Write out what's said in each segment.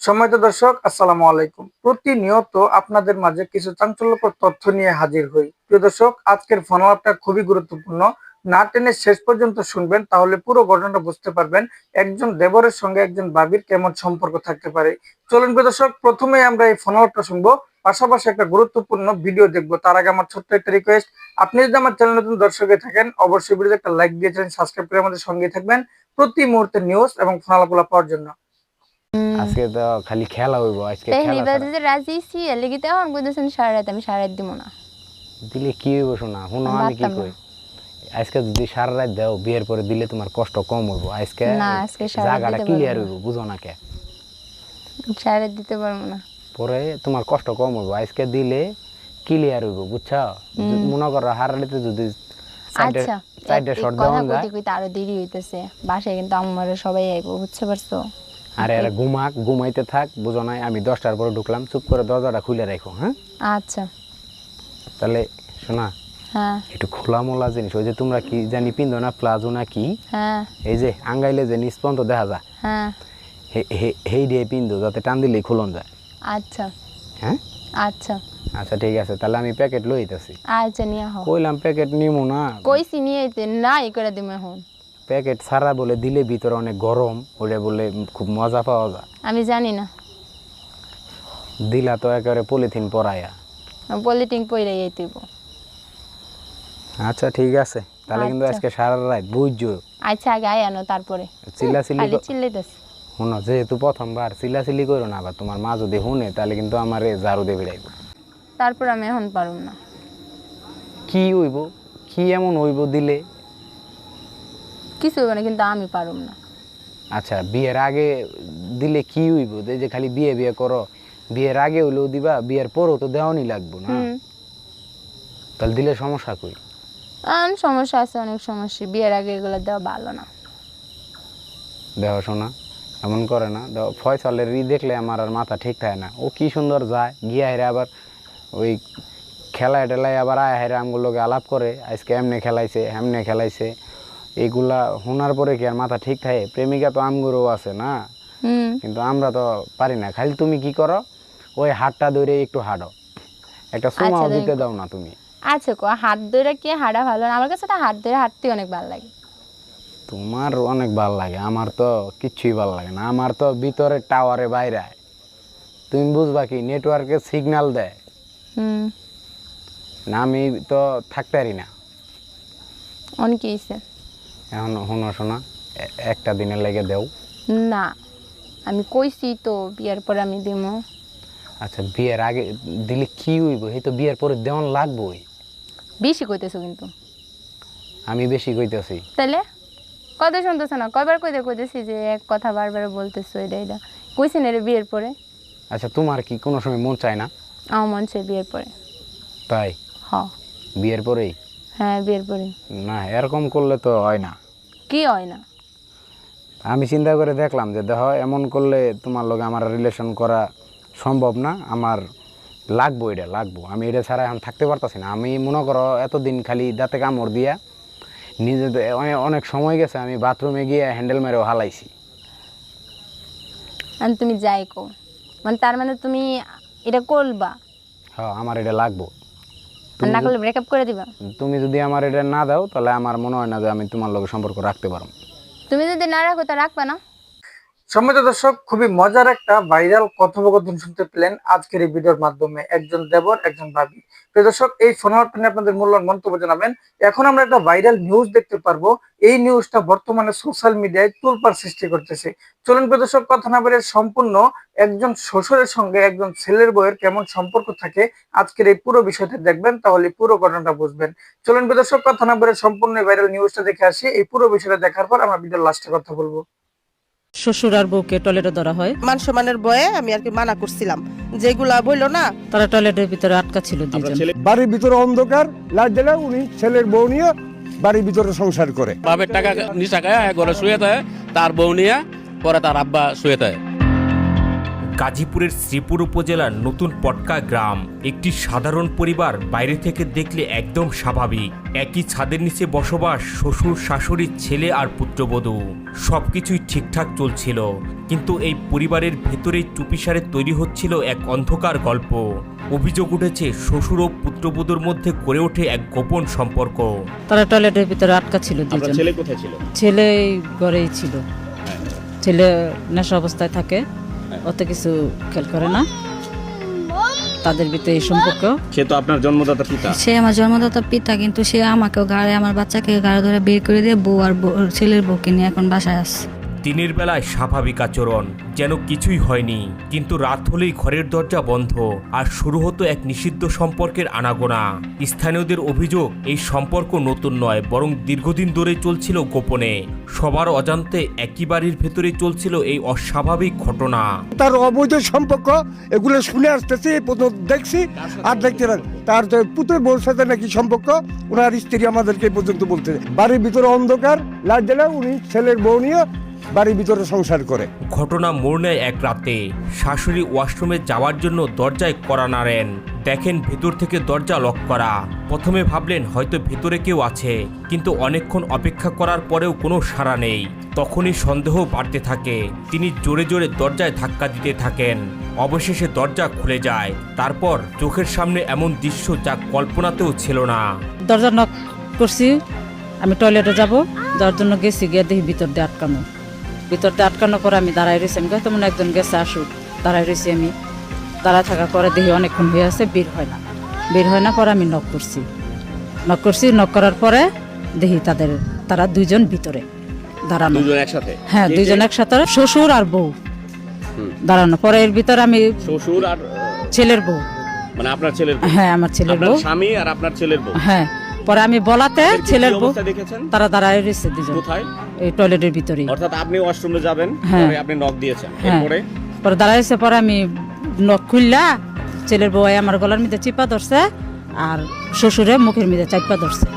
সম্মানিত দর্শক, আসসালামু আলাইকুম। প্রতিনিয়ত আপনাদের মাঝে কিছু চাঞ্চল্যকর তথ্য নিয়ে হাজির হই। প্রিয় দর্শক, আজকের ফোন আলাপটা খুবই গুরুত্বপূর্ণ। না টেনে শেষ পর্যন্ত শুনবেন, তাহলে পুরো ঘটনাটা বুঝতে পারবেন একজন দেবরের সঙ্গে একজন ভাবির কেমন সম্পর্ক থাকতে পারে। চলুন প্রিয় দর্শক, প্রথমে আমরা এই ফোন আলাপটা শুনবো, পাশাপাশি একটা গুরুত্বপূর্ণ ভিডিও দেখবো। তার আগে আমার ছোট্ট একটা রিকোয়েস্ট, আপনি যদি আমার চ্যানেল নতুন দর্শক হয়ে থাকেন, অবশ্যই ভিডিওতে একটা লাইক দিয়ে চ্যানেল সাবস্ক্রাইব করে আমাদের সঙ্গেই থাকবেন প্রতি মুহূর্তের নিউজ এবং ফোন আলাপগুলো পাওয়ার জন্য। আজকে তো খালি খেলা হইব। আজকে পেহলি খেলা বার ছাড়া যে রাজি ছি লাগি তো এখন কইতেছেন সারা রাত আমি সারা রাত দিব না। দিলে কি হইব শোনা, শুনো আমি কি কই, আজকে যদি সারা রাত দাও বিয়ের পরে দিলে তোমার কষ্ট কম হইব। আজকে না, আজকে সারা রাত জায়গাটা দিতে ক্লিয়ার পারবো হইব, বুঝো না কে সারা রাত দিতে পারবো না। পরে তোমার কষ্ট কম হইব। আজকে দিলে ক্লিয়ার হইব, বুঝছো? মনে করো হারালিতে যদি আচ্ছা চারটে শট কথা দেওয়া যায়, কইতে কইতে আরো দেরি হইতেছে, বাসায় কিন্তু আমার সবাই আইবো, বুঝতে পারছো? আর এরা ঘুমাইতে থাক, বুঝো নাই? আমি 10টার পরে ঢুকলাম, চুপ করে দরজাটা খুলে রাখো। হ্যাঁ আচ্ছা তাহলে শোনা, হ্যাঁ একটু খোলামোলা জিনিস, ওই যে তোমরা কি জানি পিন্ধো না, প্লাজো না কি, হ্যাঁ এই যে আঙ্গাইলে যে নিস্পন্ত দেখা যায়, হ্যাঁ হেই দিয়ে পিন্ধো, যাতে টান দিলেই খুলন যায়। আচ্ছা হ্যাঁ আচ্ছা আচ্ছা ঠিক আছে, তাহলে আমি প্যাকেট লইতেছি। আচ্ছা নিয়ে হও। কইলাম প্যাকেট নিমু না, কইছি নিয়ে আইতে, না ই করে দিম এখন। প্যাকেট ছাড়া বলে দিলে ভিতরে অনেক গরম, ওটা বলে খুব মজা পাওয়া যায়। আমি জানি না, দিলা তো একেবারে পলিথিন পরাইয়া। পলিটিং পইরাই আইতেইব। আচ্ছা ঠিক আছে, তাহলে কিন্তু আচ্ছা। আজকে সারা রাত বুঝছো। আচ্ছা আগে আয় আনো, তারপরে চিল্লাচিল্লি চিল্লাইতেছে। শোনো, যেহেতু প্রথমবার চিল্লাচিল্লি করো না, আবার তোমার মা যদি শুনে তাহলে কিন্তু আমার ঝাড়ু দিয়ে ভিড়াইব। তারপর আমি এখন পারুম না। কি হইব, কি এমন হইব দিলে? কিছু হইব না, কিন্তু আমি পারুম না। আচ্ছা বিয়ের আগে দিলে কি হইব? এই যে খালি বিয়ে বিয়ে করো, বিয়ের আগে হইলেও দিবা, বিয়ের পরও তো দেওয়ানি লাগবো না? তাহলে দিলে সমস্যা কই? সমস্যা আছে, অনেক সমস্যা। বিয়ের আগে এগুলো দেওয়া ভালো না। দেহ শোনা, এমন করে না। ফয়সালের দেখলে আমার আর মাথা ঠিক থাকে না। ও কি সুন্দর যায়, গিয়া হেরে আবার ওই খেলায় টেলায় আবার আয় হেরে আমগুলোকে আলাপ করে, আজকে এমনি খেলাইছে হেমনে খেলাইছে। এগুলা শোনার পরে কি আর মাথা ঠিক থাকে? প্রেমিকা তো আমগুলো আছে না, কিন্তু আমরা তো পারি না। খালি তুমি কি করো, ওই হাতটা ধরে একটু হাঁটো, একটা সুমাও দিতে দাও না তুমি? আচ্ছা কো, হাত ধরে কি হাঁটা ভালো না? আমার কাছে তো হাত ধরে হাঁটতে অনেক ভালো লাগে। তোমার অনেক ভাল লাগে, আমার তো কিচ্ছুই ভাল লাগে না। আমার তো ভিতরে টাওয়ারে বাইরে, তুমি বুঝবা কি, নেটওয়ার্কে সিগন্যাল দেয় না, আমি তো থাকতে পারি না। অনেক হয়েছে। এখন শোনো শোনা, একটা দিনের লেগে দেও না, আমি কইছি তো বিয়ের পরে আমি দিব। আচ্ছা বিয়ের আগে দিলে কি হইব? এই তো বিয়ের পরে দেওয়ান লাগবই। বেশি কইতেছো কিন্তু। আমি বেশি কইতেছি? তাহলে কথা শুনতেছো না? কয়বার কইতেছি যে এক কথা বারবার বলতেছো, এটা এটা কইছি না রে বিয়ের পরে। আচ্ছা তোমার কি কোনো সময় মন চায় না? আমার মন চাই বিয়ের পরে। তাই? হ্যাঁ বিয়ের পরেই? হ্যাঁ বিয়ের পরে। না এরকম করলে তো হয় না। কি হয় না? আমি চিন্তা করে দেখলাম যে দেখো, এমন করলে তোমার লগে আমার রিলেশন করা সম্ভব না। আমার লাগবো, এটা লাগবো। আমি এটা ছাড়া এখন থাকতে পারতাছি না। আমি মনে করো এতদিন খালি দাঁতে কামড় দিয়া নিজে, অনেক সময় গেছে আমি বাথরুমে গিয়ে হ্যান্ডেল মেরেও হালাইছি। আর তুমি যাই কো, মানে তার মানে তুমি এটা করবা? হ্যাঁ আমার এটা লাগবো। আর না করলে ব্রেকআপ করে দিবা? তুমি যদি আমার এটা না দাও, তাহলে আমার মনে হয় না যে আমি তোমার লগে সম্পর্ক রাখতে পারবো। তুমি যদি না রাখো তা রাখবা না। সম্মানিত দর্শক, খুবই মজার একটা ভাইরাল কথোপকথন শুনতে পেলেন আজকের এই ভিডিওর মাধ্যমে, একজন দেবর একজন ভাবি। প্রিয় দর্শক, এই ফোন আলাপটা নিয়ে আপনাদের মূল্যবান মন্তব্য জানাবেন। এখন আমরা একটা ভাইরাল নিউজ দেখতে পারবো। এই নিউজটা বর্তমানে সোশ্যাল মিডিয়ায় তোলপাড় সৃষ্টি করতেছে। চলুন প্রিয় দর্শক, কথা না বলে সম্পূর্ণ একজন শ্বশুরের সঙ্গে একজন ছেলের বউয়ের কেমন সম্পর্ক থাকে আজকের এই পুরো বিষয়টা দেখবেন, তাহলে পুরো ঘটনাটা বুঝবেন। চলুন প্রিয় দর্শক, কথা না বলে সম্পূর্ণ ভাইরাল নিউজটা দেখে আসি। এই পুরো বিষয়টা দেখার পর আমরা ভিডিওর লাস্টে কথা বলবো। শ্বশুর আর বউকে টয়লেটে ধরা হয়, মান সম্মানের বয়ে আমি আর কি মানা করছিলাম, যেগুলা বললো না। তারা টয়লেটের ভিতরে আটকা ছিল দুজন। বাড়ির ভিতরে অন্ধকার, লাইট দিলে উনি ছেলের বউ নিয়ে বাড়ির ভিতরে সংসার করে। বাপের টাকা নিশা খায় ঘরে শুয়ে থাকে, তার বউ নিয়ে পরে তার আব্বা শুয়ে থাকে। গাজীপুরের শ্রীপুর উপজেলার নতুন পটকা গ্রাম। একটি সাধারণ পরিবার বাইরে থেকে দেখলে একদম স্বাভাবিক। একই ছাদের নিচে বসবাস, শ্বশুর শাশুড়ি, ছেলে আর পুত্রবধূ। সবকিছুই ঠিকঠাক চলছিল, কিন্তু এই পরিবারের ভেতরেই চুপিসারে তৈরি হচ্ছিল এক অন্ধকার গল্প। অভিযোগ উঠেছে শ্বশুর ও পুত্রবধূর মধ্যে গড়ে ওঠে এক গোপন সম্পর্ক। তারা টয়লেটের ভিতরে আটকা ছিল দুজন। ছেলে কোথায় ছিল? ছেলে ঘরেই ছিল। ছেলে নেশা অবস্থায় থাকে, অত কিছু খেয়াল করে না। তাদের ভিতরে এই সম্পর্ক। সে তো আপনার জন্মদাতা পিতা। সে আমার জন্মদাতা পিতা, কিন্তু সে আমাকেও গাড়ে, আমার বাচ্চাকে গাড়ে ধরে বের করে দিয়ে বউ আর ছেলের বউকে নিয়ে এখন বাসায় আসছে। দিনের বেলায় স্বাভাবিক আচরণ, যেন কিছুই হয়নি, কিন্তু রাত হলেই ঘরের দরজা বন্ধ আর শুরু হতো এক নিষিদ্ধ সম্পর্কের আনাগোনা। স্থানীয়দের অভিযোগ, এই সম্পর্ক নতুন নয়, বরং দীর্ঘদিন ধরে চলছিল গোপনে। সবার অজান্তে একই বাড়ির ভেতরে চলছিল এই অস্বাভাবিক ঘটনা। তার অবৈধ সম্পর্ক এগুলো শুনে আসতেছি, দেখছি আর দেখতে না। তার পুত্রের বউর সাথে নাকি সম্পর্ক, ওনার স্ত্রী আমাদেরকে পর্যন্ত বলতে, বাড়ির ভিতরে অন্ধকার, লাইট জ্বালা, উনি ছেলের বউ নিয়ে বাড়ির ভিতরে সংসার করে। ঘটনা মোড় নেয় এক রাতে। শাশুড়ি ওয়াশরুমে যাওয়ার জন্য দরজায় কড়া নাড়েন, দেখেন ভেতর থেকে দরজা লক করা। প্রথমে ভাবলেন হয়তো ভেতরে কেউ আছে, কিন্তু অনেকক্ষণ অপেক্ষা করার পরেও কোনো সাড়া নেই। তখনই সন্দেহ বাড়তে থাকে। তিনি জোরে জোরে দরজায় ধাক্কা দিতে থাকেন। অবশেষে দরজা খুলে যায়। তারপর চোখের সামনে এমন দৃশ্য যা কল্পনাতেও ছিল না। দরজা নক করছি, আমি টয়লেটে যাব, যাওয়ার জন্য গেছি, গিয়ে দেখি ভিতর দিয়ে আটকানো। ভিতর দিয়ে আটকানো করে আমি দাঁড়াই রয়েছি। আমি তেমন একজন গেছে আসুক, দাঁড়াই রয়েছি। আমি দাঁড়ায় থাকার পরে দেখি অনেকক্ষণ হয়ে আছে, বের হয় না। বের হয় না, পরে আমি নক করছি। নক করার পরে দেখি তারা দুইজন ভিতরে দাঁড়ানো। দুজন একসাথে? হ্যাঁ, দুইজন একসাথে, শ্বশুর আর বউ দাঁড়ানো। পরে এর ভিতরে আমি শ্বশুর আর ছেলের বউ, মানে আপনার ছেলের বউ? হ্যাঁ, আমার ছেলের বউ, স্বামী আর আপনার ছেলের বউ। হ্যাঁ। পরে আমি বলাতে ছেলের বউ দেখেছেন তারা দাঁড়ায় রয়েছে দুজন। কোথায়? এই টয়লেটের ভিতরে। অর্থাৎ আপনি ওয়াশরুমে যাবেন, হ্যাঁ। পরে আপনি নক দিয়েছেন, হ্যাঁ। এরপরে পরে দাঁড়াইছে। পরে আমি নখ খুললা, ছেলের বউ আমার গলার মধ্যে চিপা ধরছে আর শ্বশুরে মুখের মধ্যে চাপা ধরছে।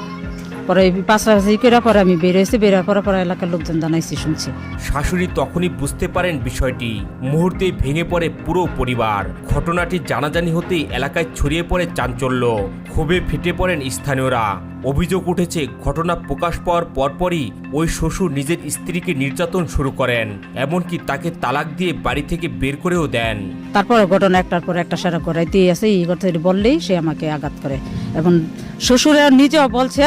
পরে পাশাপাশি করে পরে আমি বেরিয়েছি। বেরোর পরে এলাকার লোকজন জানাইছি, শুনছি। শাশুড়ি তখনই বুঝতে পারেন বিষয়টি। মুহূর্তেই ভেঙে পড়ে পুরো পরিবার। ঘটনাটি জানাজানি হতেই এলাকায় ছড়িয়ে পড়ে চাঞ্চল্য। ক্ষোভে ফেটে পড়েন স্থানীয়রা। অভিযোগ উঠেছে, ঘটনা প্রকাশ পাওয়ার পরপরই ওই শ্বশুর নিজের স্ত্রীকে নির্যাতন শুরু করেন, এমনকি তাকে তালাক দিয়ে বাড়ি থেকে বের করেও দেন। তারপরে ঘটনা একটার পর একটা সারা করাই দিয়ে আছে। এই কথা বললেই সে আমাকে আঘাত করে, এবং শ্বশুরে নিজেও বলছে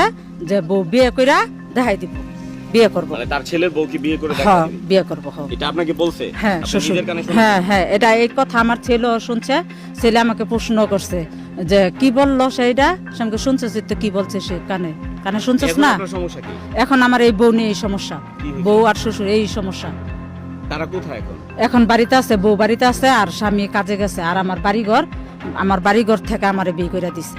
যে বউ বিয়ে কইরা দেখাই দিব, বিয়ে করবো। মানে তার ছেলের বউকে বিয়ে করে দেখা হ্যাঁ, দিবে? বিয়ে করবো। এটা আপনাকে বলছে? হ্যাঁ, আপনি শ্বশুর। নিজের কানে শুনেছেন? হ্যাঁ হ্যাঁ, এটা এই কথা আমার ছেলেও শুনছে। ছেলে আমাকে প্রশ্ন করছে যে কি বললো সেইটা। সঙ্গে শুনছিস তো কি বলছে সে, কানে কানে শুনছিস এখন না? আপনার সমস্যা কি? এখন আমার এই বউ নিয়ে এই সমস্যা, কি হয়েছে? বউ আর শ্বশুর এই সমস্যা। তারা কোথায় এখন? এখন বাড়িতে আছে, বউ বাড়িতে আছে, আর স্বামী কাজে গেছে। আর আমার বাড়িঘর থেকে আমারে বিয়ে করে দিছে।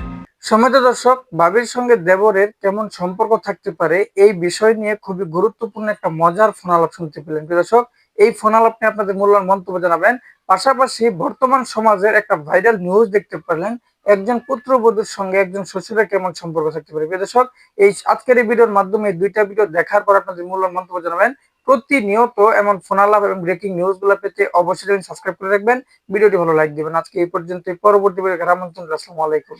সম্মানিত দর্শক, বাবির সঙ্গে দেবরের কেমন সম্পর্ক থাকতে পারে এই বিষয় নিয়ে খুবই গুরুত্বপূর্ণ একটা মজার ফোন আলাপ শুনতে পেলেন। প্রিয় দর্শক, এই ফোন আলাপ নিয়ে আপনাদের মূল্যবান মন্তব্য জানাবেন। পাশাপাশি বর্তমান সমাজের একটা ভাইরাল নিউজ দেখতে পারলেন, একজন পুত্রবধূর সঙ্গে একজন শ্বশুরের কেমন সম্পর্ক থাকতে পারে। প্রিয় দর্শক, এই আজকের এই ভিডিওর মাধ্যমে দুইটা ভিডিও দেখার পর আপনাদের মূল্যবান মন্তব্য জানাবেন। প্রতিনিয়ত এমন ফোন আলাপ এবং ব্রেকিং নিউজ গুলো পেতে অবশ্যই সাবস্ক্রাইব করে রাখবেন। ভিডিওটি ভালো লাইক দিবেন। আজকে এই পর্যন্ত, পরবর্তী ভিডিও দেখার আমন্ত্রণ। আসসালামু আলাইকুম।